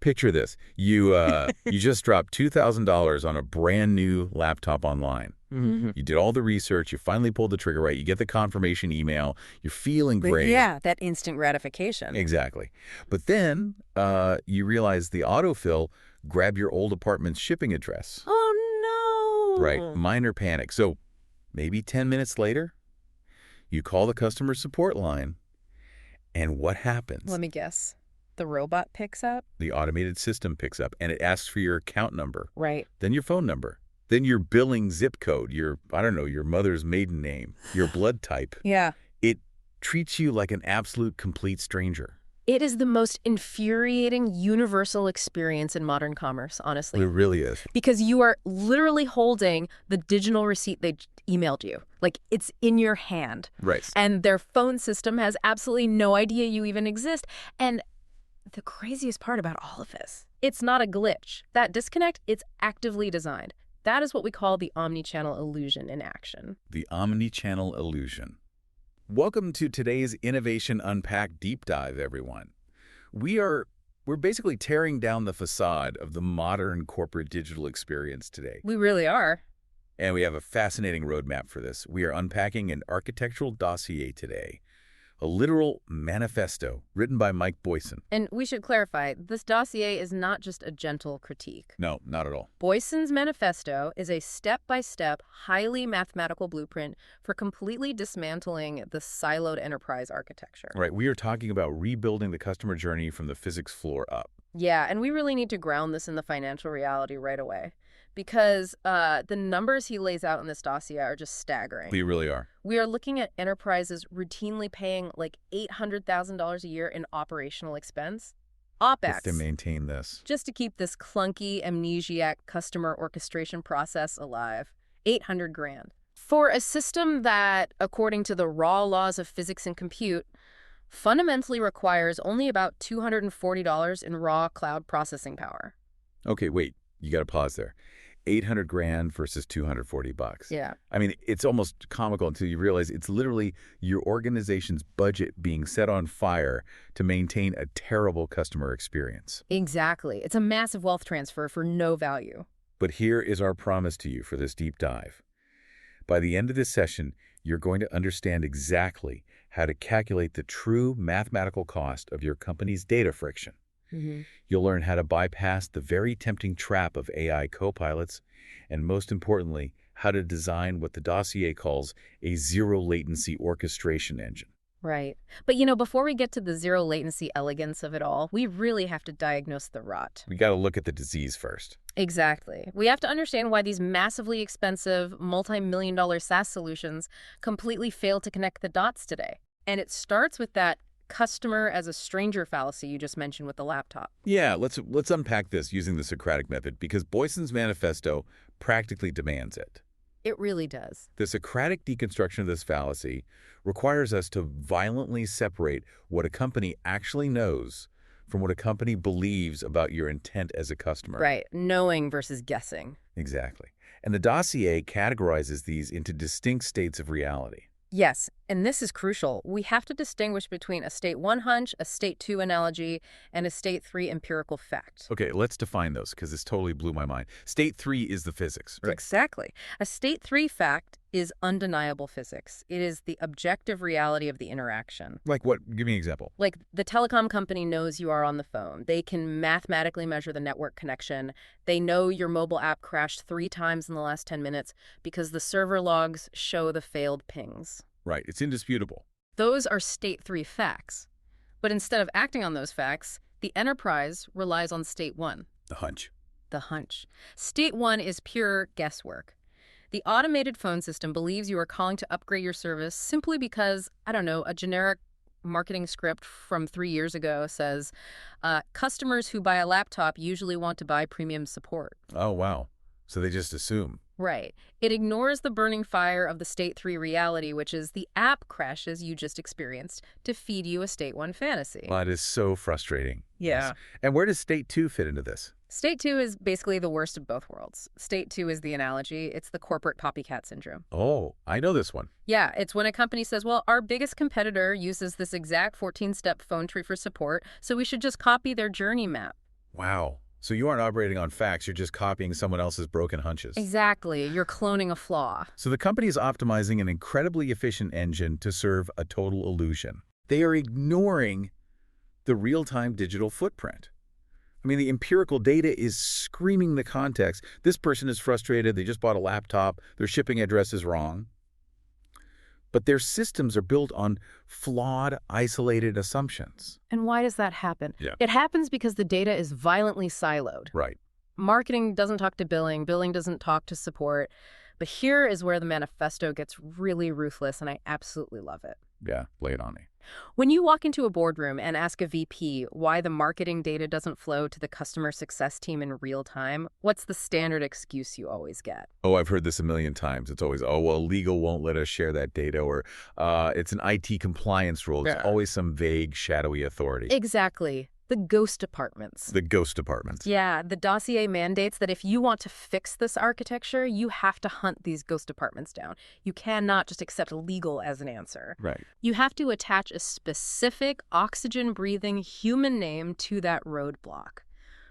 Picture this. You just dropped $2,000 on a brand new laptop online. Mm-hmm. You did all the research. You finally pulled the trigger right. You get the confirmation email. You're feeling great. Yeah, that instant gratification. Exactly. But then you realize the autofill grabbed your old apartment's shipping address. Oh, no. Right. Minor panic. So maybe 10 minutes later, you call the customer support line, and what happens? Let me guess. The robot picks up? The automated system picks up, and it asks for your account number. Right. Then your phone number. Then your billing zip code, your mother's maiden name, your blood type. Yeah. It treats you like an absolute complete stranger. It is the most infuriating universal experience in modern commerce, honestly. It really is. Because you are literally holding the digital receipt they emailed you. Like, it's in your hand. Right. And their phone system has absolutely no idea you even exist. And the craziest part about all of this, it's not a glitch. That disconnect, it's actively designed. That is what we call the omnichannel illusion in action. The omnichannel illusion. Welcome to today's Innovation Unpacked Deep Dive, everyone. We're basically tearing down the facade of the modern corporate digital experience today. We really are. And we have a fascinating roadmap for this. We are unpacking an architectural dossier today, a literal manifesto written by Mike Boysen. And we should clarify, this dossier is not just a gentle critique. No, not at all. Boysen's manifesto is a step-by-step, highly mathematical blueprint for completely dismantling the siloed enterprise architecture. Right, we are talking about rebuilding the customer journey from the physics floor up. Yeah, and we really need to ground this in the financial reality right away. Because the numbers he lays out in this dossier are just staggering. They really are. We are looking at enterprises routinely paying like $800,000 a year in operational expense. OpEx. To maintain this. Just to keep this clunky, amnesiac customer orchestration process alive. $800,000. For a system that, according to the raw laws of physics and compute, fundamentally requires only about $240 in raw cloud processing power. Okay, wait. You got to pause there. $800,000 versus $240. Yeah. I mean, it's almost comical until you realize it's literally your organization's budget being set on fire to maintain a terrible customer experience. Exactly. It's a massive wealth transfer for no value. But here is our promise to you for this deep dive. By the end of this session, you're going to understand exactly how to calculate the true mathematical cost of your company's data friction. Mm-hmm. You'll learn how to bypass the very tempting trap of AI copilots, and most importantly, how to design what the dossier calls a zero-latency orchestration engine. Right. But, before we get to the zero-latency elegance of it all, we really have to diagnose the rot. We got to look at the disease first. Exactly. We have to understand why these massively expensive, multi-million-dollar SaaS solutions completely fail to connect the dots today. And it starts with that customer as a stranger fallacy you just mentioned with the laptop. Yeah, let's unpack this using the Socratic method, because Boysen's manifesto practically demands it. It really does. The Socratic deconstruction of this fallacy requires us to violently separate what a company actually knows from what a company believes about your intent as a customer. Right. Knowing versus guessing. Exactly. And the dossier categorizes these into distinct states of reality. Yes, and this is crucial. We have to distinguish between a state 1 hunch, a state 2 analogy, and a state 3 empirical fact. Okay, let's define those, because this totally blew my mind. State 3 is the physics. Right? Exactly. A state 3 fact is undeniable physics. It is the objective reality of the interaction. Like what? Give me an example. Like the telecom company knows you are on the phone. They can mathematically measure the network connection. They know your mobile app crashed 3 times in the last 10 minutes because the server logs show the failed pings. Right, it's indisputable. Those are state 3 facts. But instead of acting on those facts, the enterprise relies on state 1. The hunch. The hunch. State 1 is pure guesswork. The automated phone system believes you are calling to upgrade your service simply because, a generic marketing script from 3 years ago says, customers who buy a laptop usually want to buy premium support. Oh, wow. So they just assume. Right. It ignores the burning fire of the state 3 reality, which is the app crashes you just experienced, to feed you a state 1 fantasy. That is so frustrating. Yeah. Yes. And where does state 2 fit into this? State 2 is basically the worst of both worlds. State 2 is the analogy. It's the corporate copycat syndrome. Oh, I know this one. Yeah, it's when a company says, well, our biggest competitor uses this exact 14-step phone tree for support, so we should just copy their journey map. Wow. So you aren't operating on facts, you're just copying someone else's broken hunches. Exactly. You're cloning a flaw. So the company is optimizing an incredibly efficient engine to serve a total illusion. They are ignoring the real-time digital footprint. I mean, the empirical data is screaming the context. This person is frustrated. They just bought a laptop. Their shipping address is wrong. But their systems are built on flawed, isolated assumptions. And why does that happen? Yeah. It happens because the data is violently siloed. Right. Marketing doesn't talk to billing. Billing doesn't talk to support. But here is where the manifesto gets really ruthless, and I absolutely love it. Yeah, lay it on me. When you walk into a boardroom and ask a VP why the marketing data doesn't flow to the customer success team in real time, what's the standard excuse you always get? Oh, I've heard this a million times. It's always, oh, well, legal won't let us share that data, or it's an IT compliance rule. It's always some vague, shadowy authority. Exactly. The ghost departments. The ghost departments. Yeah, the Dossier mandates that if you want to fix this architecture, you have to hunt these ghost departments down. You cannot just accept legal as an answer. Right. You have to attach a specific oxygen-breathing human name to that roadblock.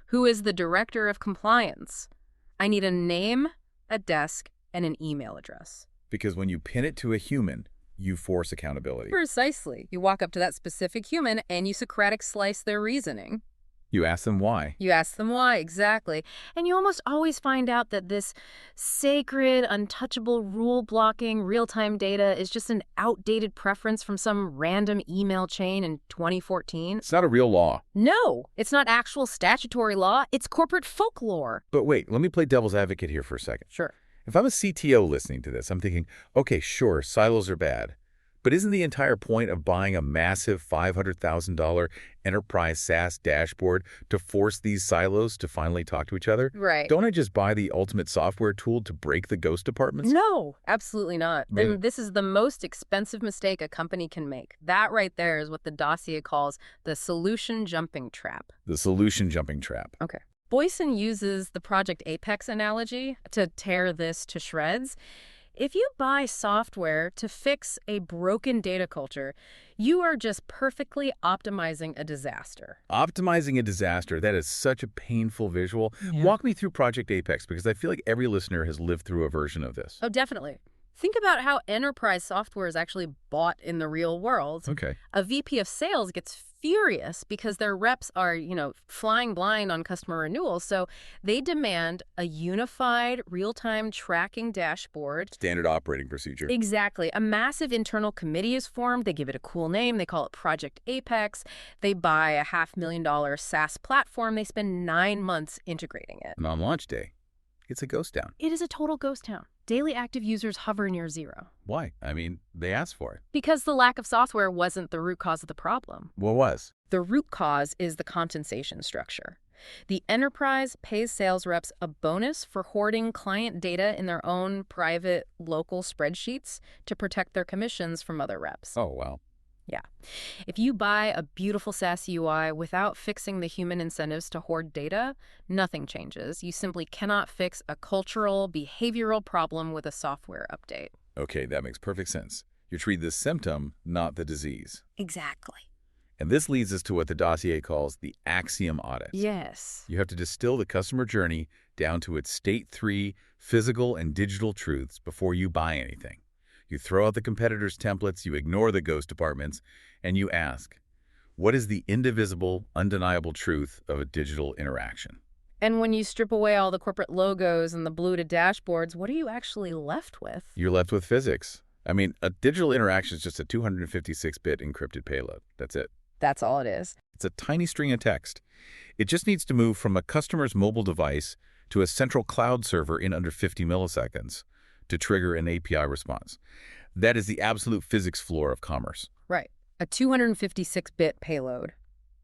Who is the director of compliance? I need a name, a desk, and an email address. Because when you pin it to a human, you force accountability. Precisely. You walk up to that specific human and you Socratic slice their reasoning. You ask them why. You ask them why, exactly. And you almost always find out that this sacred, untouchable, rule-blocking, real-time data is just an outdated preference from some random email chain in 2014. It's not a real law. No, it's not actual statutory law. It's corporate folklore. But wait, let me play devil's advocate here for a second. Sure. If I'm a CTO listening to this, I'm thinking, okay, sure, silos are bad. But isn't the entire point of buying a massive $500,000 enterprise SaaS dashboard to force these silos to finally talk to each other? Right. Don't I just buy the ultimate software tool to break the ghost departments? No, absolutely not. Maybe. Then this is the most expensive mistake a company can make. That right there is what the Dossier calls the solution jumping trap. The solution jumping trap. Okay. Boysen uses the Project Apex analogy to tear this to shreds. If you buy software to fix a broken data culture, you are just perfectly optimizing a disaster. Optimizing a disaster, that is such a painful visual. Yeah. Walk me through Project Apex, because I feel like every listener has lived through a version of this. Oh, definitely. Think about how enterprise software is actually bought in the real world. Okay. A VP of sales gets furious because their reps are, flying blind on customer renewals. So they demand a unified real-time tracking dashboard. Standard operating procedure. Exactly. A massive internal committee is formed. They give it a cool name. They call it Project Apex. They buy a $500,000 SaaS platform. They spend 9 months integrating it. And on launch day, it's a ghost town. It is a total ghost town. Daily active users hover near zero. Why? I mean, they asked for it. Because the lack of software wasn't the root cause of the problem. What was? The root cause is the compensation structure. The enterprise pays sales reps a bonus for hoarding client data in their own private local spreadsheets to protect their commissions from other reps. Oh, wow. Yeah. If you buy a beautiful SaaS UI without fixing the human incentives to hoard data, nothing changes. You simply cannot fix a cultural, behavioral problem with a software update. Okay, that makes perfect sense. You treat the symptom, not the disease. Exactly. And this leads us to what the Dossier calls the axiom audit. Yes. You have to distill the customer journey down to its state 3 physical and digital truths before you buy anything. You throw out the competitors' templates, you ignore the ghost departments, and you ask, what is the indivisible, undeniable truth of a digital interaction? And when you strip away all the corporate logos and the bloated dashboards, what are you actually left with? You're left with physics. I mean, a digital interaction is just a 256-bit encrypted payload. That's it. That's all it is. It's a tiny string of text. It just needs to move from a customer's mobile device to a central cloud server in under 50 milliseconds to trigger an API response. That is the absolute physics floor of commerce. Right. A 256-bit payload.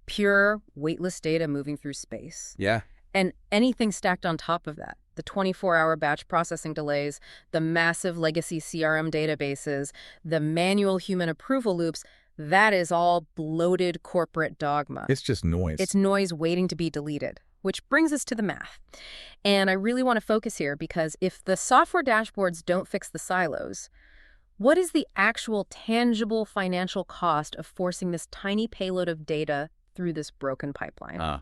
Pure, weightless data moving through space. Yeah. And anything stacked on top of that. The 24-hour batch processing delays, the massive legacy CRM databases, the manual human approval loops, that is all bloated corporate dogma. It's just noise. It's noise waiting to be deleted. Which brings us to the math. And I really want to focus here because if the software dashboards don't fix the silos, what is the actual tangible financial cost of forcing this tiny payload of data through this broken pipeline?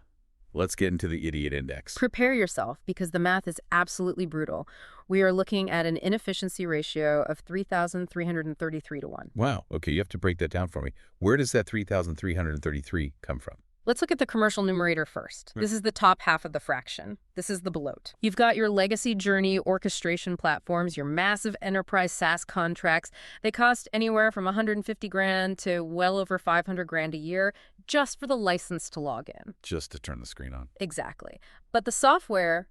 let's get into the idiot index. Prepare yourself, because the math is absolutely brutal. We are looking at an inefficiency ratio of 3,333 to 1. Wow. Okay, you have to break that down for me. Where does that 3,333 come from? Let's look at the commercial numerator first. This is the top half of the fraction. This is the bloat. You've got your legacy journey orchestration platforms, your massive enterprise SaaS contracts. They cost anywhere from 150 grand to well over 500 grand a year just for the license to log in. Just to turn the screen on. Exactly. But the software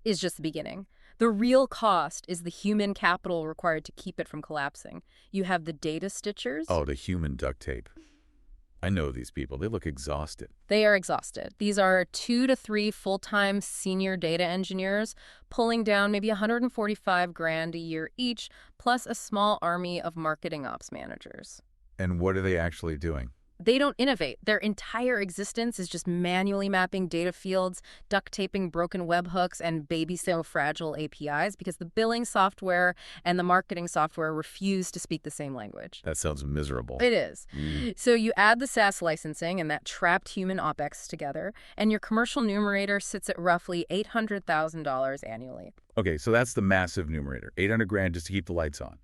is just the beginning. The real cost is the human capital required to keep it from collapsing. You have the data stitchers. Oh, the human duct tape. I know these people. They look exhausted. They are exhausted. These are 2 to 3 full-time senior data engineers pulling down maybe 145 grand a year each, plus a small army of marketing ops managers. And what are they actually doing? They don't innovate. Their entire existence is just manually mapping data fields, duct taping broken webhooks, and baby-so-fragile APIs because the billing software and the marketing software refuse to speak the same language. That sounds miserable. It is. So you add the SaaS licensing and that trapped human OpEx together, and your commercial numerator sits at roughly $800,000 annually. Okay, so that's the massive numerator. 800 grand just to keep the lights on.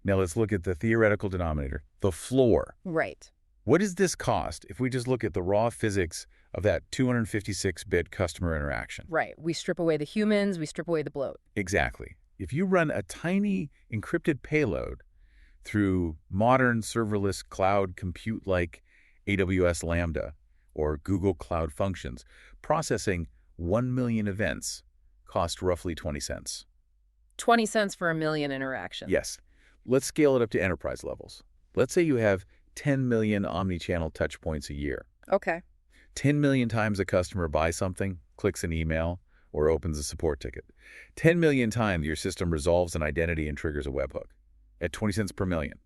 Now let's look at the theoretical denominator, the floor. Right. What does this cost if we just look at the raw physics of that 256-bit customer interaction? Right. We strip away the humans, we strip away the bloat. Exactly. If you run a tiny encrypted payload through modern serverless cloud compute like AWS Lambda or Google Cloud Functions, processing 1 million events cost roughly 20 cents. 20 cents for a million interactions. Yes. Let's scale it up to enterprise levels. Let's say you have 10 million omnichannel touch points a year. Okay. 10 million times a customer buys something, clicks an email, or opens a support ticket. 10 million times your system resolves an identity and triggers a webhook. At 20 cents per million,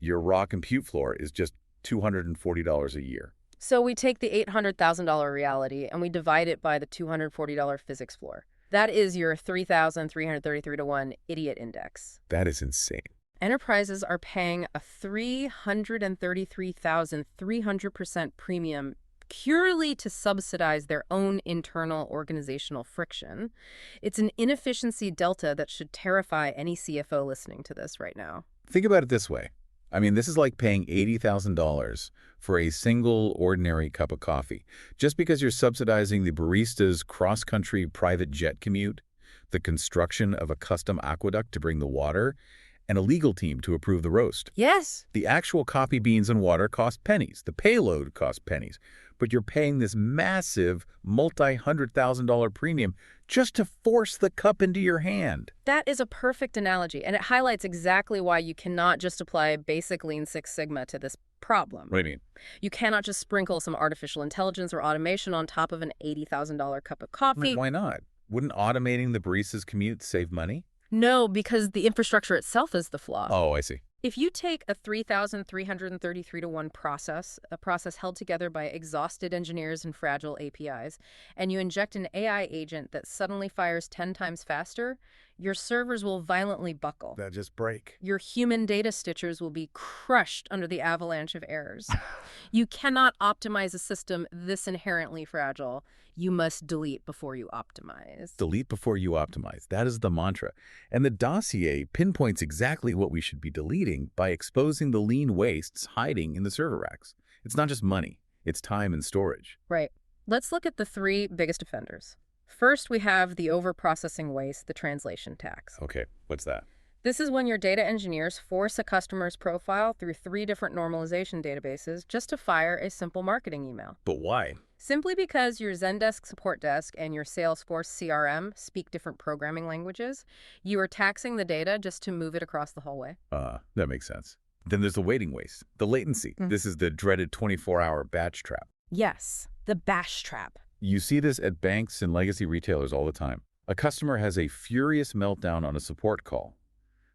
your raw compute floor is just $240 a year. So we take the $800,000 reality and we divide it by the $240 physics floor. That is your 3,333 to 1 idiot index. That is insane. Enterprises are paying a 333,300% premium purely to subsidize their own internal organizational friction. It's an inefficiency delta that should terrify any CFO listening to this right now. Think about it this way. I mean, this is like paying $80,000 for a single ordinary cup of coffee, just because you're subsidizing the barista's cross-country private jet commute, the construction of a custom aqueduct to bring the water, and a legal team to approve the roast. Yes. The actual coffee beans and water cost pennies. The payload costs pennies. But you're paying this massive multi-$100,000 premium just to force the cup into your hand. That is a perfect analogy, and it highlights exactly why you cannot just apply basic Lean Six Sigma to this problem. What do you mean? You cannot just sprinkle some artificial intelligence or automation on top of an $80,000 cup of coffee. Why not? Wouldn't automating the barista's commute save money? No, because the infrastructure itself is the flaw. Oh, I see. If you take a 3,333 to 1 process, a process held together by exhausted engineers and fragile APIs, and you inject an AI agent that suddenly fires 10 times faster, your servers will violently buckle. That just break. Your human data stitchers will be crushed under the avalanche of errors. You cannot optimize a system this inherently fragile. You must delete before you optimize. Delete before you optimize. That is the mantra. And the Dossier pinpoints exactly what we should be deleting by exposing the lean wastes hiding in the server racks. It's not just money. It's time and storage. Right. Let's look at the 3 biggest offenders. First, we have the overprocessing waste, the translation tax. Okay, what's that? This is when your data engineers force a customer's profile through 3 different normalization databases just to fire a simple marketing email. But why? Simply because your Zendesk support desk and your Salesforce CRM speak different programming languages, you are taxing the data just to move it across the hallway. That makes sense. Then there's the waiting waste, the latency. This is the dreaded 24-hour batch trap. Yes, the bash trap. You see this at banks and legacy retailers all the time. A customer has a furious meltdown on a support call,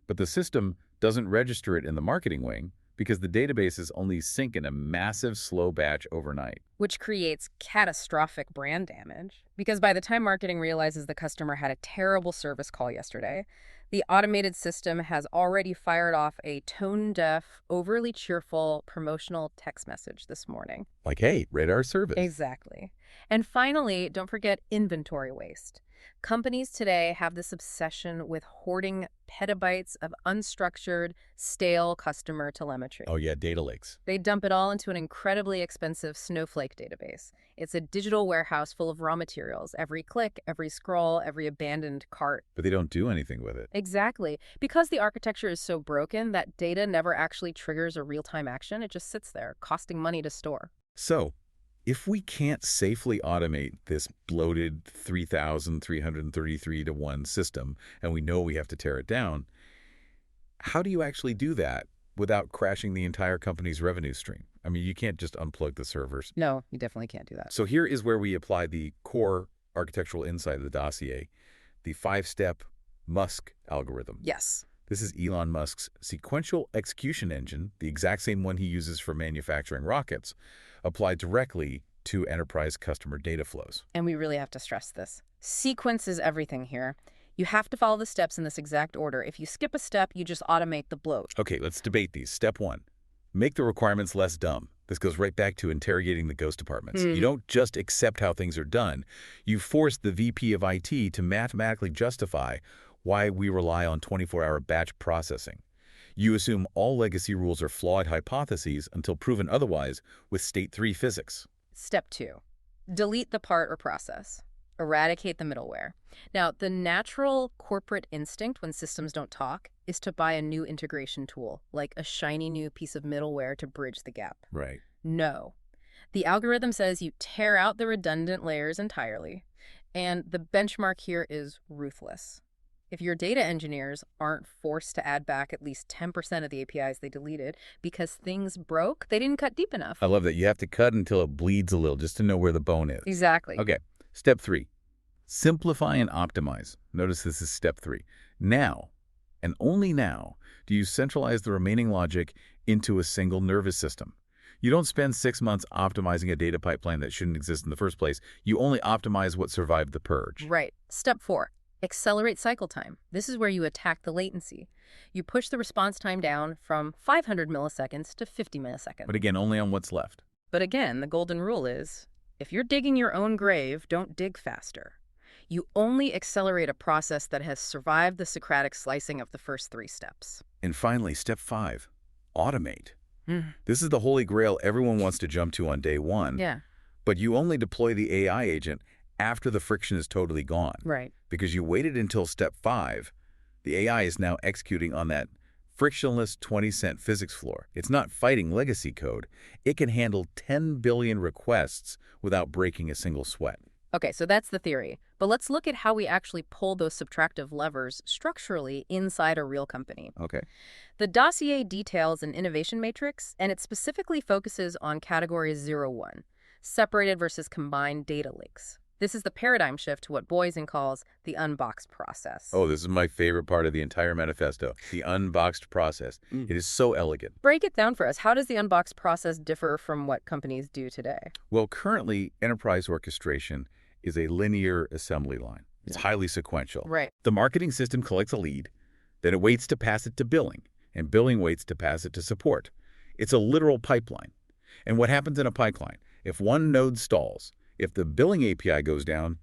but the system doesn't register it in the marketing wing because the databases only sync in a massive slow batch overnight. Which creates catastrophic brand damage. Because by the time marketing realizes the customer had a terrible service call yesterday, the automated system has already fired off a tone-deaf, overly cheerful promotional text message this morning. Like, hey, rate our service. Exactly. And finally, don't forget inventory waste. Companies today have this obsession with hoarding petabytes of unstructured, stale customer telemetry. Oh yeah, data lakes. They dump it all into an incredibly expensive Snowflake database. It's a digital warehouse full of raw materials, every click, every scroll, every abandoned cart. But they don't do anything with it. Exactly. Because the architecture is so broken, that data never actually triggers a real-time action. It just sits there, costing money to store. So, if we can't safely automate this bloated 3,333 to 1 system, and we know we have to tear it down, how do you actually do that without crashing the entire company's revenue stream? I mean, you can't just unplug the servers. No, you definitely can't do that. So here is where we apply the core architectural insight of the Dossier, the 5-step Musk algorithm. Yes. This is Elon Musk's sequential execution engine, the exact same one he uses for manufacturing rockets, applied directly to enterprise customer data flows. And we really have to stress this. Sequence is everything here. You have to follow the steps in this exact order. If you skip a step, you just automate the bloat. Okay, let's debate these. Step 1, make the requirements less dumb. This goes right back to interrogating the ghost departments. You don't just accept how things are done. You force the VP of IT to mathematically justify why we rely on 24-hour batch processing. You assume all legacy rules are flawed hypotheses until proven otherwise with state 3 physics. Step 2, delete the part or process. Eradicate the middleware. Now, the natural corporate instinct when systems don't talk is to buy a new integration tool, like a shiny new piece of middleware to bridge the gap. Right. No. The algorithm says you tear out the redundant layers entirely, and the benchmark here is ruthless. If your data engineers aren't forced to add back at least 10% of the APIs they deleted because things broke, they didn't cut deep enough. I love that. You have to cut until it bleeds a little just to know where the bone is. Exactly. Okay. Step 3, simplify and optimize. Notice this is step 3. Now, and only now, do you centralize the remaining logic into a single nervous system. You don't spend 6 months optimizing a data pipeline that shouldn't exist in the first place. You only optimize what survived the purge. Right. Step 4, accelerate cycle time. This is where you attack the latency. You push the response time down from 500 milliseconds to 50 milliseconds. But again, only on what's left. But again, the golden rule is, if you're digging your own grave, don't dig faster. You only accelerate a process that has survived the Socratic slicing of the first 3 steps. And finally, step 5, automate. This is the holy grail everyone wants to jump to on day 1. Yeah. But you only deploy the AI agent after the friction is totally gone. Right. Because you waited until step 5. The AI is now executing on that frictionless 20-cent physics floor. It's not fighting legacy code. It can handle 10 billion requests without breaking a single sweat. Okay, so that's the theory. But let's look at how we actually pull those subtractive levers structurally inside a real company. Okay. The Dossier details an innovation matrix, and it specifically focuses on categories 0-1, separated versus combined data lakes. This is the paradigm shift to what Boysen calls the unboxed process. Oh, this is my favorite part of the entire manifesto, the unboxed process. It is so elegant. Break it down for us. How does the unboxed process differ from what companies do today? Well, currently, enterprise orchestration is a linear assembly line. It's highly sequential. Right. The marketing system collects a lead, then it waits to pass it to billing, and billing waits to pass it to support. It's a literal pipeline. And what happens in a pipeline? If one node stalls, if the billing API goes down,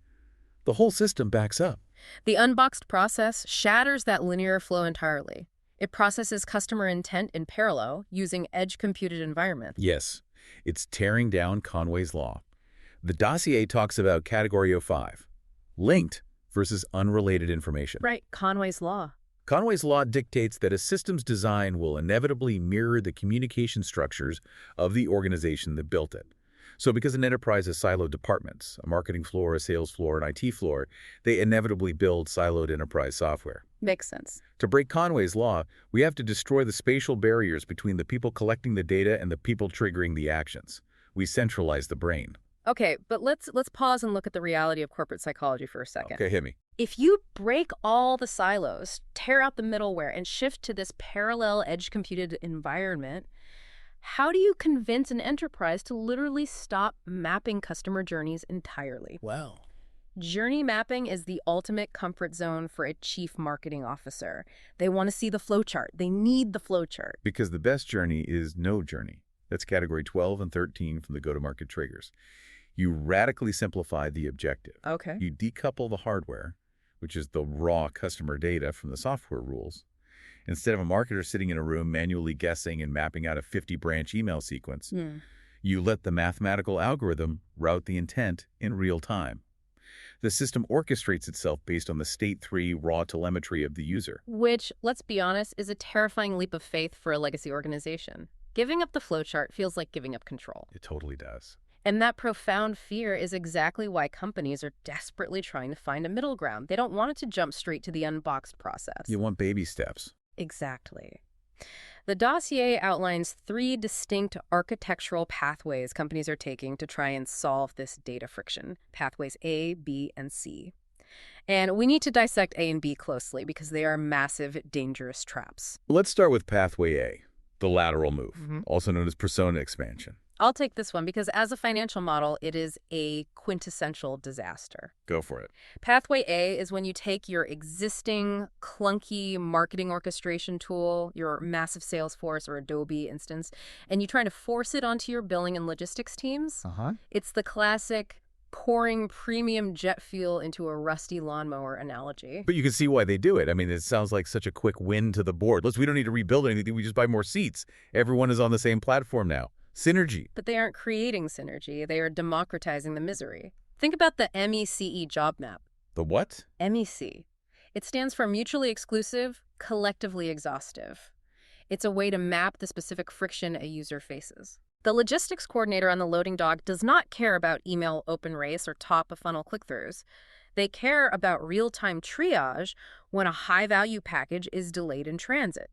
the whole system backs up. The unboxed process shatters that linear flow entirely. It processes customer intent in parallel using edge-computed environments. Yes, it's tearing down Conway's law. The Dossier talks about Category 05, linked versus unrelated information. Right, Conway's law. Conway's law dictates that a system's design will inevitably mirror the communication structures of the organization that built it. So because an enterprise has siloed departments, a marketing floor, a sales floor, an IT floor, they inevitably build siloed enterprise software. Makes sense. To break Conway's law, we have to destroy the spatial barriers between the people collecting the data and the people triggering the actions. We centralize the brain. Okay, but let's pause and look at the reality of corporate psychology for a second. Okay, hit me. If you break all the silos, tear out the middleware, and shift to this parallel edge-computed environment, how do you convince an enterprise to literally stop mapping customer journeys entirely? Wow. Journey mapping is the ultimate comfort zone for a chief marketing officer. They want to see the flowchart. They need the flowchart. Because the best journey is no journey. That's category 12 and 13 from the go-to-market triggers. You radically simplify the objective. Okay. You decouple the hardware, which is the raw customer data, from the software rules. Instead of a marketer sitting in a room manually guessing and mapping out a 50-branch email sequence, you let the mathematical algorithm route the intent in real time. The system orchestrates itself based on the state 3 raw telemetry of the user. Which, let's be honest, is a terrifying leap of faith for a legacy organization. Giving up the flowchart feels like giving up control. It totally does. And that profound fear is exactly why companies are desperately trying to find a middle ground. They don't want it to jump straight to the unboxed process. You want baby steps. Exactly. The dossier outlines 3 distinct architectural pathways companies are taking to try and solve this data friction. Pathways A, B, and C. And we need to dissect A and B closely because they are massive, dangerous traps. Let's start with pathway A, the lateral move, also known as persona expansion. I'll take this one because as a financial model, it is a quintessential disaster. Go for it. Pathway A is when you take your existing clunky marketing orchestration tool, your massive Salesforce or Adobe instance, and you try to force it onto your billing and logistics teams. It's the classic pouring premium jet fuel into a rusty lawnmower analogy. But you can see why they do it. I mean, it sounds like such a quick win to the board. We don't need to rebuild anything. We just buy more seats. Everyone is on the same platform now. Synergy. But they aren't creating synergy. They are democratizing the misery. Think about the MECE job map. The what? MEC. It stands for mutually exclusive, collectively exhaustive. It's a way to map the specific friction a user faces. The logistics coordinator on the loading dock does not care about email open race or top-of-funnel click-throughs. They care about real-time triage when a high-value package is delayed in transit.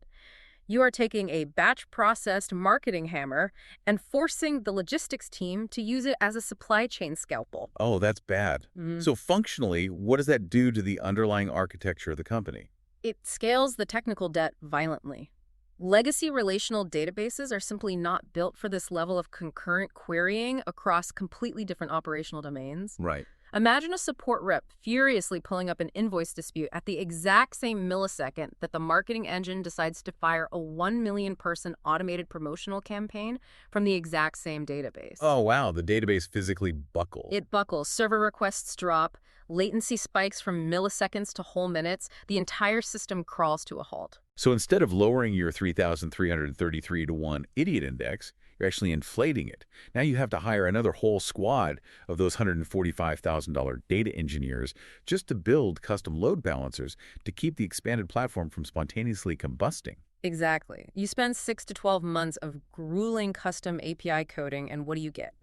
You are taking a batch-processed marketing hammer and forcing the logistics team to use it as a supply chain scalpel. Oh, that's bad. So functionally, what does that do to the underlying architecture of the company? It scales the technical debt violently. Legacy relational databases are simply not built for this level of concurrent querying across completely different operational domains. Right. Imagine a support rep furiously pulling up an invoice dispute at the exact same millisecond that the marketing engine decides to fire a 1 million person automated promotional campaign from the exact same database. Oh, wow. The database physically buckles. It buckles. Server requests drop. Latency spikes from milliseconds to whole minutes. The entire system crawls to a halt. So instead of lowering your 3,333 to 1 idiot index, you're actually inflating it. Now you have to hire another whole squad of those $145,000 data engineers just to build custom load balancers to keep the expanded platform from spontaneously combusting. Exactly. You spend 6 to 12 months of grueling custom API coding, and what do you get?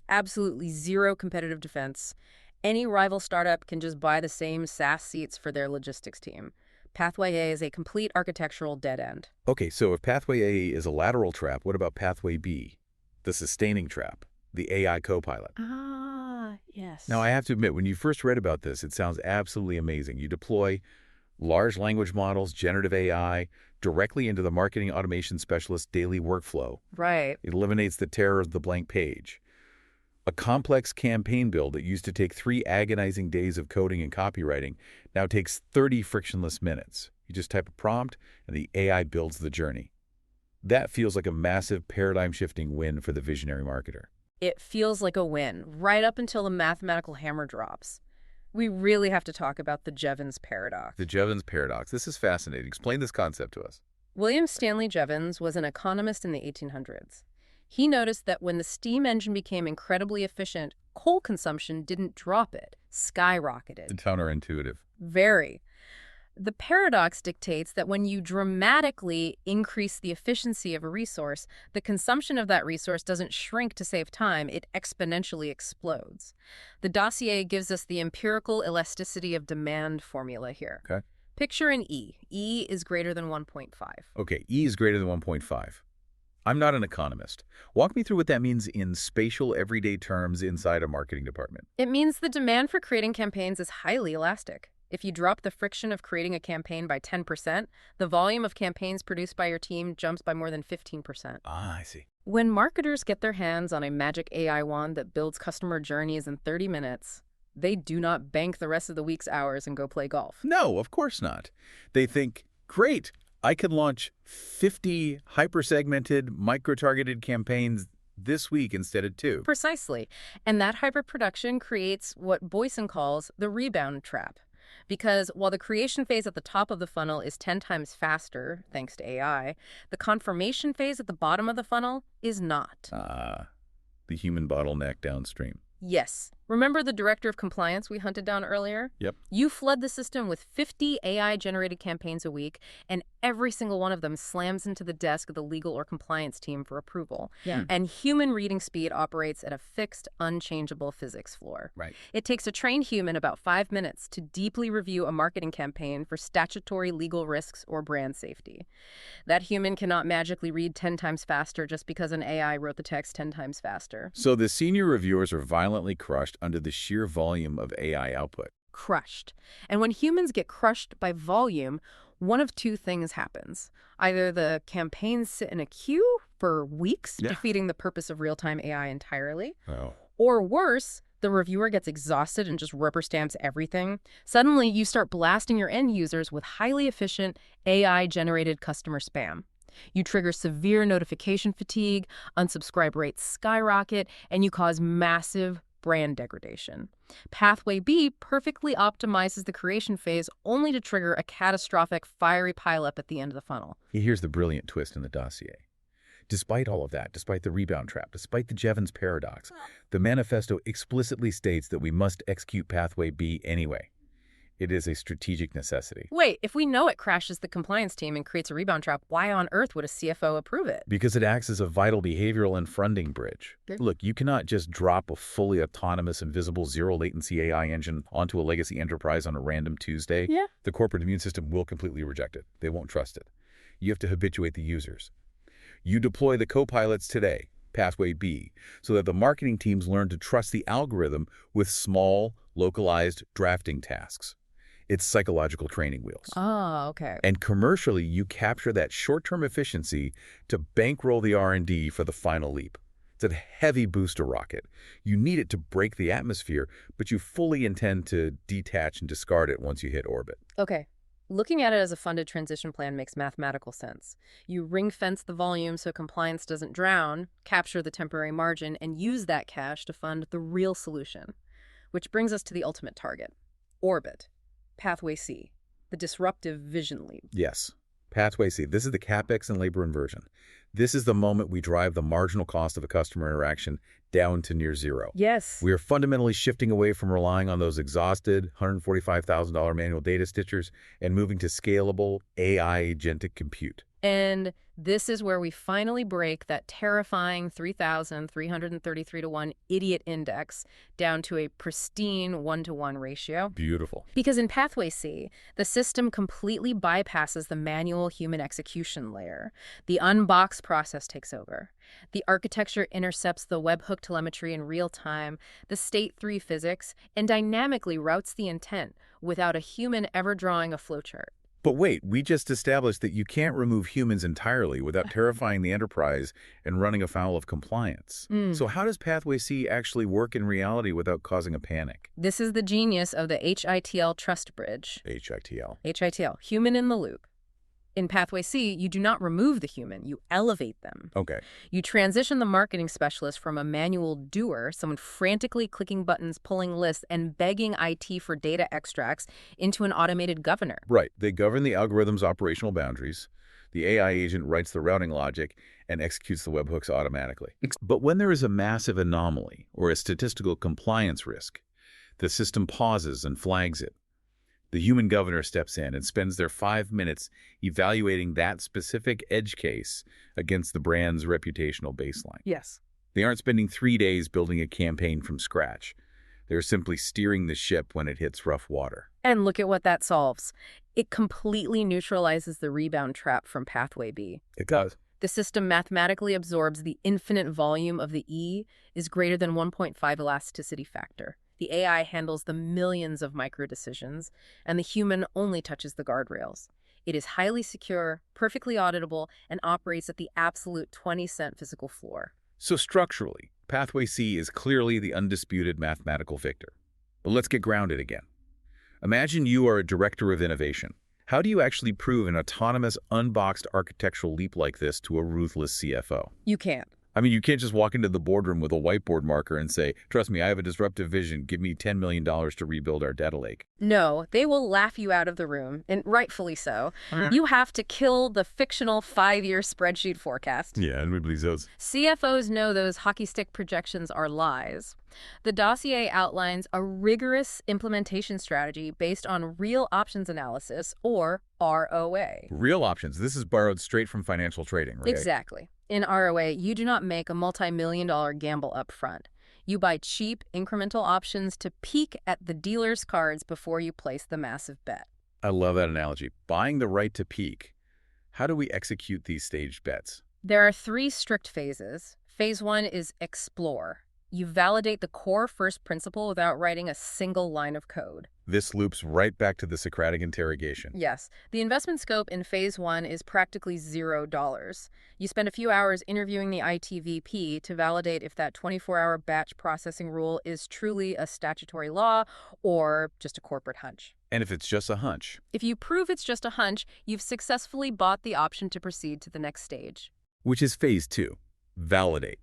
Absolutely zero competitive defense. Any rival startup can just buy the same SaaS seats for their logistics team. Pathway A is a complete architectural dead end. Okay, so if Pathway A is a lateral trap, what about Pathway B, the sustaining trap, the AI copilot? Yes. Now, I have to admit, when you first read about this, it sounds absolutely amazing. You deploy large language models, generative AI, directly into the marketing automation specialist's daily workflow. Right. It eliminates the terror of the blank page. A complex campaign build that used to take 3 agonizing days of coding and copywriting now takes 30 frictionless minutes. You just type a prompt, and the AI builds the journey. That feels like a massive paradigm-shifting win for the visionary marketer. It feels like a win, right up until the mathematical hammer drops. We really have to talk about the Jevons paradox. The Jevons paradox. This is fascinating. Explain this concept to us. William Stanley Jevons was an economist in the 1800s. He noticed that when the steam engine became incredibly efficient, coal consumption didn't drop, it skyrocketed. Counterintuitive. Very. The paradox dictates that when you dramatically increase the efficiency of a resource, the consumption of that resource doesn't shrink to save time, it exponentially explodes. The dossier gives us the empirical elasticity of demand formula here. Okay. Picture an E. E is greater than 1.5. Okay, E is greater than 1.5. I'm not an economist. Walk me through what that means in spatial, everyday terms inside a marketing department. It means the demand for creating campaigns is highly elastic. If you drop the friction of creating a campaign by 10%, the volume of campaigns produced by your team jumps by more than 15%. Ah, I see. When marketers get their hands on a magic AI wand that builds customer journeys in 30 minutes, they do not bank the rest of the week's hours and go play golf. No, of course not. They think, great, I can launch 50 hyper-segmented, micro-targeted campaigns this week instead of 2. Precisely. And that hyperproduction creates what Boysen calls the rebound trap. Because while the creation phase at the top of the funnel is 10 times faster, thanks to AI, the confirmation phase at the bottom of the funnel is not. The human bottleneck downstream. Yes. Remember the director of compliance we hunted down earlier? Yep. You flood the system with 50 AI-generated campaigns a week, and every single one of them slams into the desk of the legal or compliance team for approval. Yeah. And human reading speed operates at a fixed, unchangeable physics floor. Right. It takes a trained human about 5 minutes to deeply review a marketing campaign for statutory legal risks or brand safety. That human cannot magically read 10 times faster just because an AI wrote the text 10 times faster. So the senior reviewers are violently crushed under the sheer volume of AI output. Crushed. And when humans get crushed by volume, one of two things happens. Either the campaigns sit in a queue for weeks, defeating the purpose of real-time AI entirely, or worse, the reviewer gets exhausted and just rubber stamps everything. Suddenly, you start blasting your end users with highly efficient AI-generated customer spam. You trigger severe notification fatigue, unsubscribe rates skyrocket, and you cause massive brand degradation. Pathway B perfectly optimizes the creation phase only to trigger a catastrophic fiery pileup at the end of the funnel. Here's the brilliant twist in the dossier. Despite all of that, despite the rebound trap, despite the Jevons paradox, the manifesto explicitly states that we must execute Pathway B anyway. It is a strategic necessity. Wait, if we know it crashes the compliance team and creates a rebound trap, why on earth would a CFO approve it? Because it acts as a vital behavioral and funding bridge. Look, you cannot just drop a fully autonomous, invisible, zero-latency AI engine onto a legacy enterprise on a random Tuesday. The corporate immune system will completely reject it. They won't trust it. You have to habituate the users. You deploy the copilots today, Pathway B, so that the marketing teams learn to trust the algorithm with small, localized drafting tasks. It's psychological training wheels. Oh, okay. And commercially, you capture that short-term efficiency to bankroll the R&D for the final leap. It's a heavy booster rocket. You need it to break the atmosphere, but you fully intend to detach and discard it once you hit orbit. Okay. Looking at it as a funded transition plan makes mathematical sense. You ring-fence the volume so compliance doesn't drown, capture the temporary margin, and use that cash to fund the real solution. Which brings us to the ultimate target, orbit. Pathway C, the disruptive vision leap. Yes, Pathway C. This is the CapEx and labor inversion. This is the moment we drive the marginal cost of a customer interaction down to near zero. Yes. We are fundamentally shifting away from relying on those exhausted $145,000 manual data stitchers and moving to scalable AI agentic compute. And this is where we finally break that terrifying 3,333 to 1 idiot index down to a pristine 1-to-1 ratio. Beautiful. Because in Pathway C, the system completely bypasses the manual human execution layer. The unbox process takes over. The architecture intercepts the webhook telemetry in real time, the state 3 physics, and dynamically routes the intent without a human ever drawing a flowchart. But wait, we just established that you can't remove humans entirely without terrifying the enterprise and running afoul of compliance. So how does Pathway C actually work in reality without causing a panic? This is the genius of the HITL trust bridge. HITL. HITL, human in the loop. In Pathway C, you do not remove the human, you elevate them. Okay. You transition the marketing specialist from a manual doer, someone frantically clicking buttons, pulling lists, and begging IT for data extracts, into an automated governor. Right. They govern the algorithm's operational boundaries. The AI agent writes the routing logic and executes the webhooks automatically. But when there is a massive anomaly or a statistical compliance risk, the system pauses and flags it. The human governor steps in and spends their 5 minutes evaluating that specific edge case against the brand's reputational baseline. Yes. They aren't spending 3 days building a campaign from scratch. They're simply steering the ship when it hits rough water. And look at what that solves. It completely neutralizes the rebound trap from Pathway B. It does. The system mathematically absorbs the infinite volume of the E is greater than 1.5 elasticity factor. The AI handles the millions of micro-decisions, and the human only touches the guardrails. It is highly secure, perfectly auditable, and operates at the absolute 20-cent physical floor. So structurally, Pathway C is clearly the undisputed mathematical victor. But let's get grounded again. Imagine you are a director of innovation. How do you actually prove an autonomous, unboxed architectural leap like this to a ruthless CFO? You can't. I mean, you can't just walk into the boardroom with a whiteboard marker and say, trust me, I have a disruptive vision. Give me $10 million to rebuild our data lake. No, they will laugh you out of the room, and rightfully so. You have to kill the fictional 5-year spreadsheet forecast. Yeah, and we believe those. CFOs know those hockey stick projections are lies. The dossier outlines a rigorous implementation strategy based on real options analysis, or ROA. Real options. This is borrowed straight from financial trading, right? Exactly. In ROA, you do not make a multi-million-dollar gamble up front. You buy cheap, incremental options to peek at the dealer's cards before you place the massive bet. I love that analogy. Buying the right to peek. How do we execute these staged bets? There are 3 strict phases. Phase 1 is explore. You validate the core first principle without writing a single line of code. This loops right back to the Socratic interrogation. Yes. The investment scope in Phase 1 is practically $0. You spend a few hours interviewing the ITVP to validate if that 24-hour batch processing rule is truly a statutory law or just a corporate hunch. And if it's just a hunch? If you prove it's just a hunch, you've successfully bought the option to proceed to the next stage. Which is Phase 2, validate.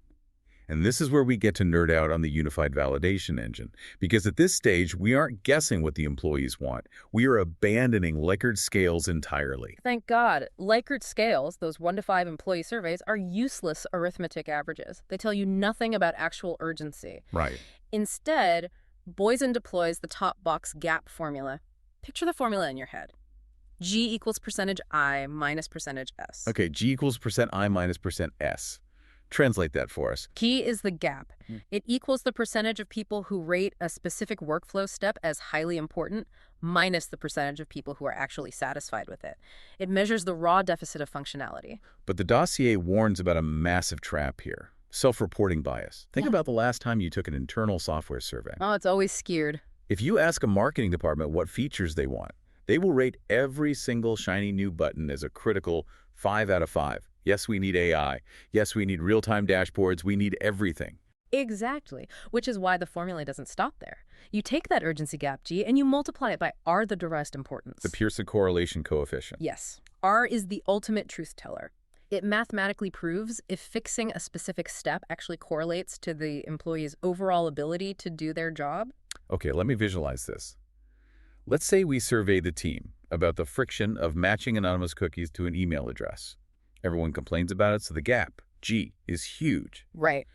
And this is where we get to nerd out on the unified validation engine. Because at this stage, we aren't guessing what the employees want. We are abandoning Likert scales entirely. Thank God. Likert scales, those 1 to 5 employee surveys, are useless arithmetic averages. They tell you nothing about actual urgency. Right. Instead, Boysen deploys the top box gap formula. Picture the formula in your head. G equals percentage I minus percentage S. Okay, G equals percent I minus percent S. Translate that for us. Key is the gap. It equals the percentage of people who rate a specific workflow step as highly important minus the percentage of people who are actually satisfied with it. It measures the raw deficit of functionality. But the dossier warns about a massive trap here. Self-reporting bias. Think about the last time you took an internal software survey. Oh, it's always skewed. If you ask a marketing department what features they want, they will rate every single shiny new button as a critical 5 out of 5. Yes, we need AI. Yes, we need real-time dashboards. We need everything. Exactly, which is why the formula doesn't stop there. You take that urgency gap, G, and you multiply it by R, the derived importance. The Pearson correlation coefficient. Yes. R is the ultimate truth teller. It mathematically proves if fixing a specific step actually correlates to the employee's overall ability to do their job. Okay, let me visualize this. Let's say we survey the team about the friction of matching anonymous cookies to an email address. Everyone complains about it, so the gap, G, is huge. Right.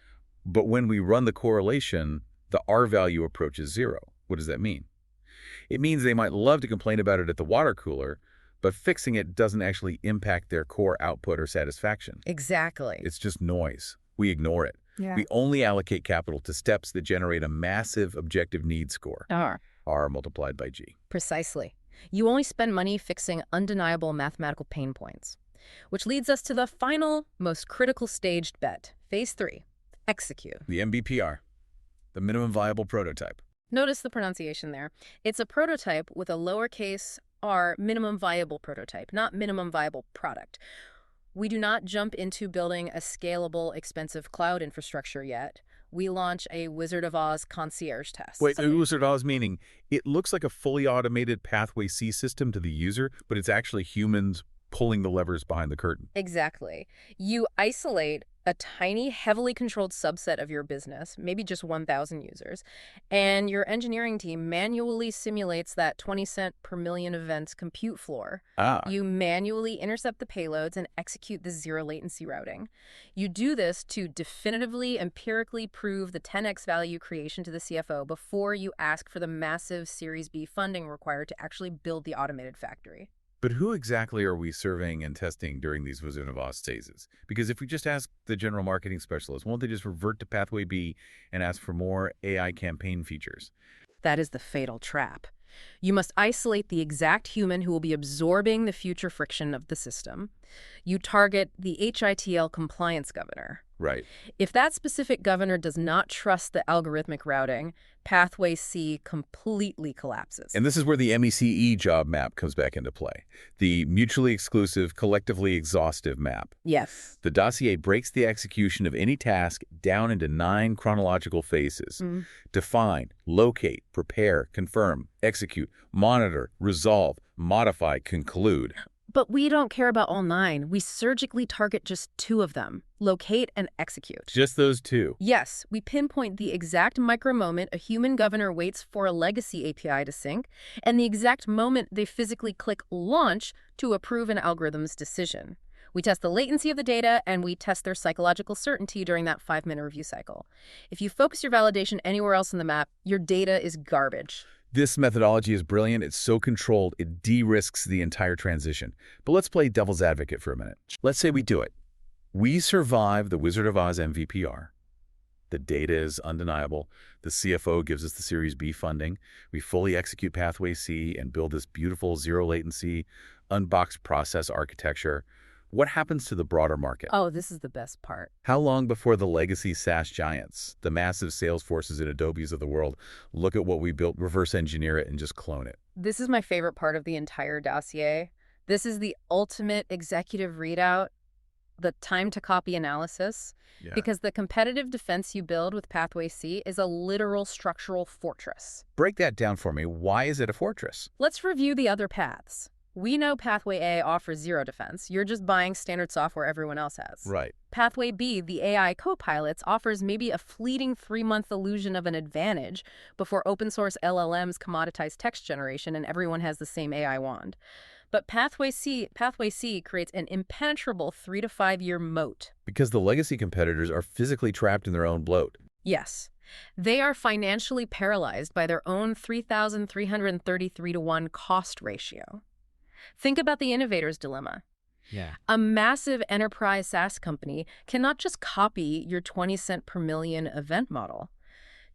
But when we run the correlation, the R value approaches 0. What does that mean? It means they might love to complain about it at the water cooler, but fixing it doesn't actually impact their core output or satisfaction. Exactly. It's just noise. We ignore it. Yeah. We only allocate capital to steps that generate a massive objective need score. R. R multiplied by G. Precisely. You only spend money fixing undeniable mathematical pain points. Which leads us to the final, most critical staged bet. Phase 3. Execute. The MVPR. The minimum viable prototype. Notice the pronunciation there. It's a prototype with a lowercase r minimum viable prototype, not minimum viable product. We do not jump into building a scalable, expensive cloud infrastructure yet. We launch a Wizard of Oz concierge test. Wait, Wizard of Oz meaning it looks like a fully automated Pathway C system to the user, but it's actually humans pulling the levers behind the curtain. Exactly. You isolate a tiny, heavily controlled subset of your business, maybe just 1,000 users, and your engineering team manually simulates that 20 cent per million events compute floor. You manually intercept the payloads and execute the zero-latency routing. You do this to definitively, empirically prove the 10x value creation to the CFO before you ask for the massive Series B funding required to actually build the automated factory. But who exactly are we surveying and testing during these Wizard of Oz phases? Because if we just ask the general marketing specialist, won't they just revert to Pathway B and ask for more AI campaign features? That is the fatal trap. You must isolate the exact human who will be absorbing the future friction of the system. You target the HITL compliance governor. Right. If that specific governor does not trust the algorithmic routing, pathway C completely collapses. And this is where the MECE job map comes back into play, the mutually exclusive, collectively exhaustive map. Yes. The dossier breaks the execution of any task down into 9 chronological phases. Define, locate, prepare, confirm, execute, monitor, resolve, modify, conclude. But we don't care about all 9. We surgically target just 2 of them, locate and execute. Just those 2. Yes, we pinpoint the exact micro-moment a human governor waits for a legacy API to sync, and the exact moment they physically click launch to approve an algorithm's decision. We test the latency of the data, and we test their psychological certainty during that 5-minute review cycle. If you focus your validation anywhere else in the map, your data is garbage. This methodology is brilliant. It's so controlled, it de-risks the entire transition. But let's play devil's advocate for a minute. Let's say we do it. We survive the Wizard of Oz MVPR. The data is undeniable. The CFO gives us the Series B funding. We fully execute Pathway C and build this beautiful zero-latency, unboxed process architecture. What happens to the broader market? Oh, this is the best part. How long before the legacy SaaS giants, the massive Salesforces and Adobes of the world, look at what we built, reverse engineer it, and just clone it? This is my favorite part of the entire dossier. This is the ultimate executive readout, the time to copy analysis, because the competitive defense you build with Pathway C is a literal structural fortress. Break that down for me. Why is it a fortress? Let's review the other paths. We know Pathway A offers zero defense. You're just buying standard software everyone else has. Right. Pathway B, the AI copilots, offers maybe a fleeting 3-month illusion of an advantage before open source LLMs commoditize text generation and everyone has the same AI wand. But Pathway C creates an impenetrable 3 to 5 year moat. Because the legacy competitors are physically trapped in their own bloat. Yes. They are financially paralyzed by their own 3,333 to 1 cost ratio. Think about the innovator's dilemma. A massive enterprise SaaS company cannot just copy your 20 cent per million event model.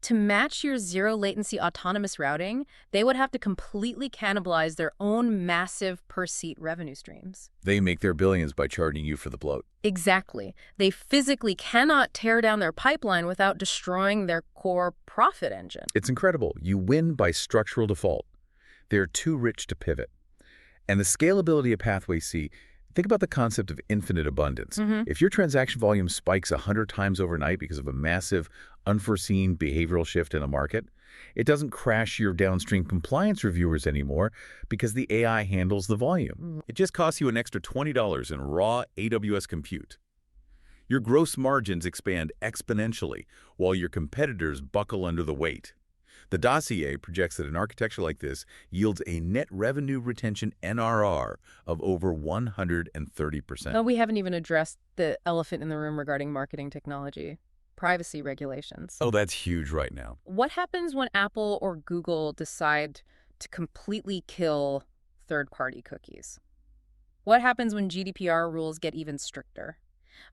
To match your zero-latency autonomous routing, they would have to completely cannibalize their own massive per-seat revenue streams. They make their billions by charging you for the bloat. Exactly. They physically cannot tear down their pipeline without destroying their core profit engine. It's incredible. You win by structural default. They're too rich to pivot. And the scalability of Pathway C, think about the concept of infinite abundance. If your transaction volume spikes 100 times overnight because of a massive, unforeseen behavioral shift in the market, it doesn't crash your downstream compliance reviewers anymore because the AI handles the volume. It just costs you an extra $20 in raw AWS compute. Your gross margins expand exponentially while your competitors buckle under the weight. The dossier projects that an architecture like this yields a net revenue retention NRR of over 130%. Oh, we haven't even addressed the elephant in the room regarding marketing technology, privacy regulations. Oh, that's huge right now. What happens when Apple or Google decide to completely kill third-party cookies? What happens when GDPR rules get even stricter?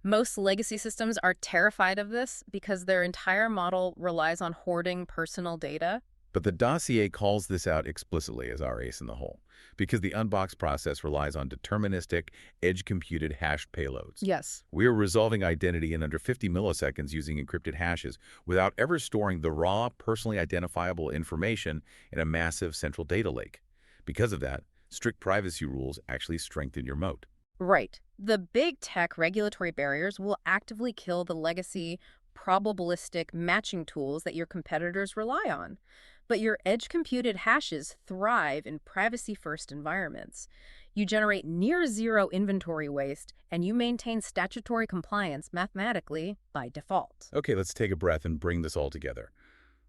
Most legacy systems are terrified of this because their entire model relies on hoarding personal data. But the dossier calls this out explicitly as our ace in the hole, because the unbox process relies on deterministic, edge-computed hashed payloads. Yes. We're resolving identity in under 50 milliseconds using encrypted hashes without ever storing the raw, personally identifiable information in a massive central data lake. Because of that, strict privacy rules actually strengthen your moat. Right. The big tech regulatory barriers will actively kill the legacy probabilistic matching tools that your competitors rely on. But your edge-computed hashes thrive in privacy-first environments. You generate near-zero inventory waste, and you maintain statutory compliance mathematically by default. Okay, let's take a breath and bring this all together.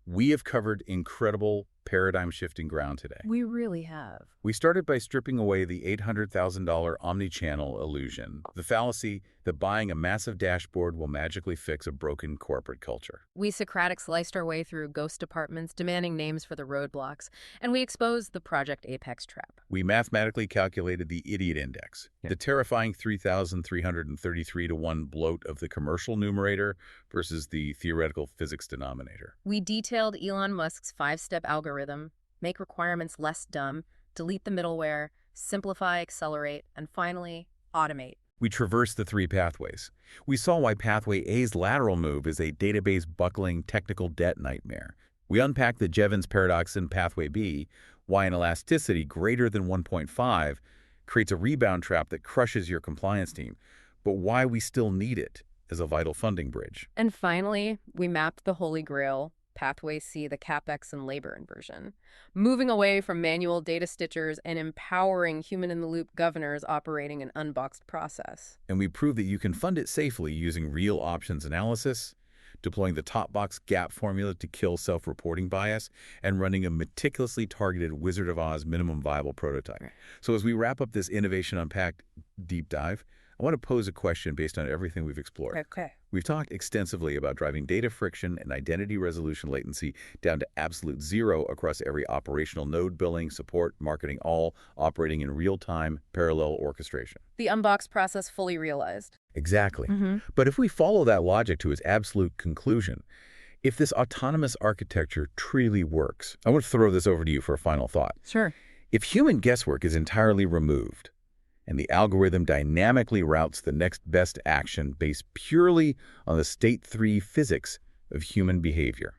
We have covered incredible paradigm-shifting ground today. We really have. We started by stripping away the $800,000 omnichannel illusion, the fallacy that buying a massive dashboard will magically fix a broken corporate culture. We Socratic sliced our way through ghost departments, demanding names for the roadblocks, and we exposed the Project Apex trap. We mathematically calculated the idiot index, the terrifying 3,333 to 1 bloat of the commercial numerator versus the theoretical physics denominator. We detailed Elon Musk's 5-step algorithm, make requirements less dumb, delete the middleware, simplify, accelerate, and finally, automate. We traversed the 3 pathways. We saw why Pathway A's lateral move is a database-buckling technical debt nightmare. We unpacked the Jevons paradox in Pathway B, why an elasticity greater than 1.5 creates a rebound trap that crushes your compliance team, but why we still need it as a vital funding bridge. And finally, we mapped the Holy Grail, Pathway C, the CapEx and labor inversion, moving away from manual data stitchers and empowering human-in-the-loop governors operating an unboxed process. And we proved that you can fund it safely using real options analysis, deploying the top-box gap formula to kill self-reporting bias, and running a meticulously targeted Wizard of Oz minimum viable prototype. Right. So as we wrap up this Innovation Unpacked deep dive, I want to pose a question based on everything we've explored. Okay. We've talked extensively about driving data friction and identity resolution latency down to absolute zero across every operational node, billing, support, marketing, all operating in real-time parallel orchestration. The unboxed process fully realized. Exactly. But if we follow that logic to its absolute conclusion, if this autonomous architecture truly works, I want to throw this over to you for a final thought. Sure. If human guesswork is entirely removed, and the algorithm dynamically routes the next best action based purely on the state 3 physics of human behavior.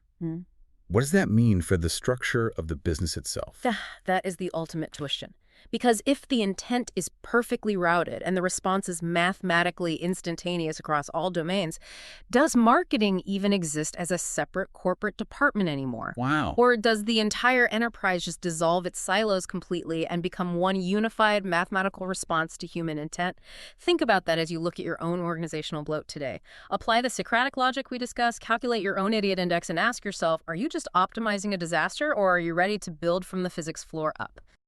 What does that mean for the structure of the business itself? That is the ultimate question. Because if the intent is perfectly routed and the response is mathematically instantaneous across all domains, does marketing even exist as a separate corporate department anymore? Wow. Or does the entire enterprise just dissolve its silos completely and become one unified mathematical response to human intent? Think about that as you look at your own organizational bloat today. Apply the Socratic logic we discussed, calculate your own idiot index, and ask yourself, are you just optimizing a disaster, or are you ready to build from the physics floor up?